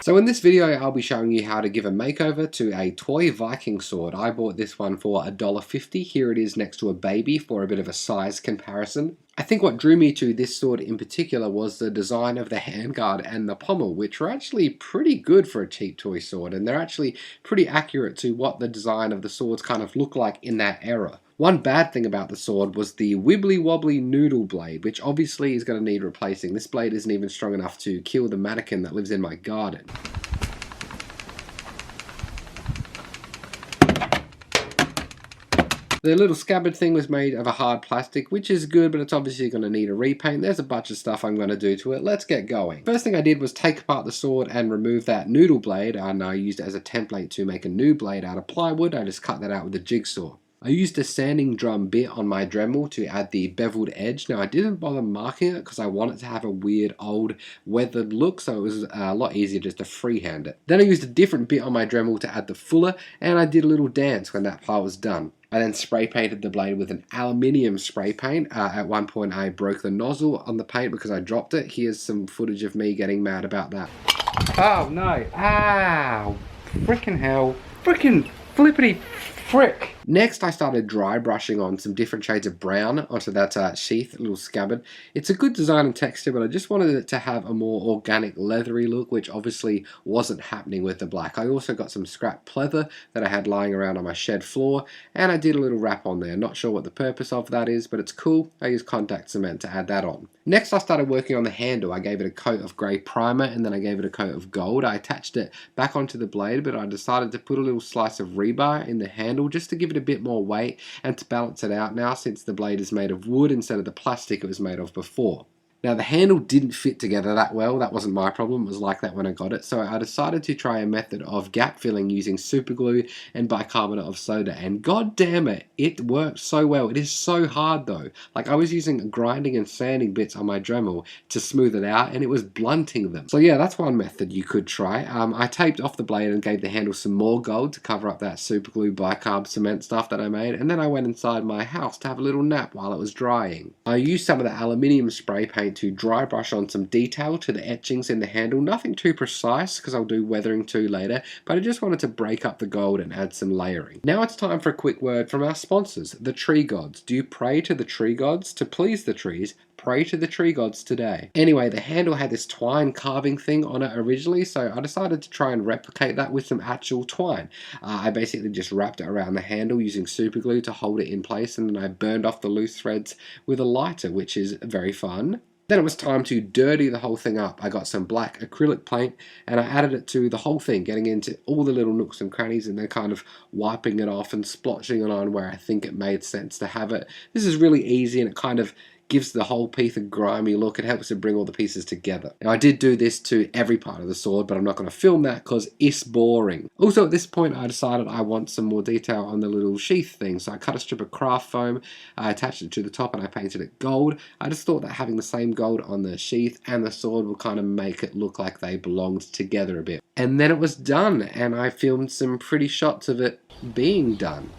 So in this video, I'll be showing you how to give a makeover to a toy Viking sword. I bought this one for $1.50. Here it is next to a baby for a bit of a size comparison. I think what drew me to this sword in particular was the design of the handguard and the pommel, which were actually pretty good for a cheap toy sword, and they're actually pretty accurate to what the design of the swords kind of look like in that era. One bad thing about the sword was the wibbly wobbly noodle blade, which obviously is going to need replacing. This blade isn't even strong enough to kill the mannequin that lives in my garden. The little scabbard thing was made of a hard plastic, which is good, but it's obviously going to need a repaint. There's a bunch of stuff I'm going to do to it. Let's get going. First thing I did was take apart the sword and remove that noodle blade, and I used it as a template to make a new blade out of plywood. I just cut that out with a jigsaw. I used a sanding drum bit on my Dremel to add the beveled edge. Now I didn't bother marking it because I wanted to have a weird old weathered look, so it was a lot easier just to freehand it. Then I used a different bit on my Dremel to add the fuller, and I did a little dance when that part was done. I then spray painted the blade with an aluminium spray paint. At one point I broke the nozzle on the paint because I dropped it. Here's some footage of me getting mad about that. Oh no, ow, frickin' hell, frickin' flippity frick. Next I started dry brushing on some different shades of brown onto that sheath, little scabbard. It's a good design and texture, but I just wanted it to have a more organic leathery look, which obviously wasn't happening with the black. I also got some scrap pleather that I had lying around on my shed floor, and I did a little wrap on there. Not sure what the purpose of that is, but it's cool. I used contact cement to add that on. Next I started working on the handle. I gave it a coat of grey primer and then I gave it a coat of gold. I attached it back onto the blade, but I decided to put a little slice of rebar in the handle just to give it a bit more weight and to balance it out now, since the blade is made of wood instead of the plastic it was made of before. Now the handle didn't fit together that well. That wasn't my problem, it was like that when I got it, so I decided to try a method of gap filling using super glue and bicarbonate of soda, and god damn it, it worked so well. It is so hard though. Like, I was using grinding and sanding bits on my Dremel to smooth it out, and it was blunting them. So yeah, that's one method you could try. I taped off the blade and gave the handle some more gold to cover up that super glue bicarb cement stuff that I made, and then I went inside my house to have a little nap while it was drying. I used some of the aluminium spray paint to dry brush on some detail to the etchings in the handle. Nothing too precise because I'll do weathering too later, but I just wanted to break up the gold and add some layering. Now it's time for a quick word from our sponsors, the tree gods. Do you pray to the tree gods to please the trees? Pray to the tree gods today. Anyway, the handle had this twine carving thing on it originally, so I decided to try and replicate that with some actual twine. I basically just wrapped it around the handle using super glue to hold it in place, and then I burned off the loose threads with a lighter, which is very fun. Then it was time to dirty the whole thing up. I got some black acrylic paint and I added it to the whole thing, getting into all the little nooks and crannies and then kind of wiping it off and splotching it on where I think it made sense to have it. This is really easy and it kind of gives the whole piece a grimy look. It helps to bring all the pieces together. Now I did do this to every part of the sword, but I'm not going to film that because it's boring. Also at this point I decided I want some more detail on the little sheath thing, so I cut a strip of craft foam, I attached it to the top and I painted it gold. I just thought that having the same gold on the sheath and the sword will kind of make it look like they belonged together a bit. And then it was done, and I filmed some pretty shots of it being done.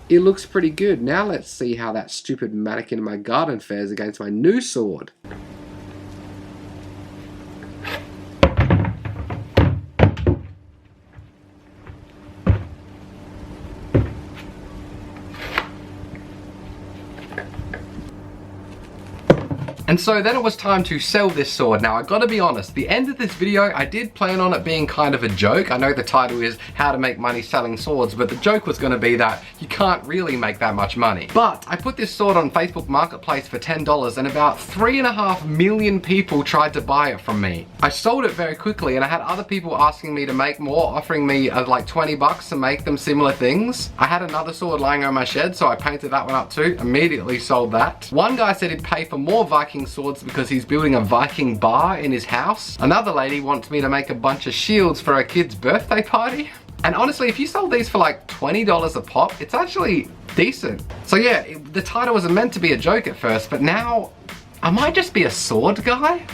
It looks pretty good. Now let's see how that stupid mannequin in my garden fares against my new sword. And so then it was time to sell this sword. Now I gotta be honest, the end of this video, I did plan on it being kind of a joke. I know the title is how to make money selling swords, but the joke was gonna be that you can't really make that much money. But I put this sword on Facebook Marketplace for $10 and about 3.5 million people tried to buy it from me. I sold it very quickly and I had other people asking me to make more, offering me like 20 bucks to make them similar things. I had another sword lying on my shed, so I painted that one up too, immediately sold that. One guy said he'd pay for more Viking swords because he's building a Viking bar in his house. Another lady wants me to make a bunch of shields for her kid's birthday party. And honestly, if you sold these for like $20 a pop, it's actually decent. So yeah, the title was meant to be a joke at first, but now I might just be a sword guy.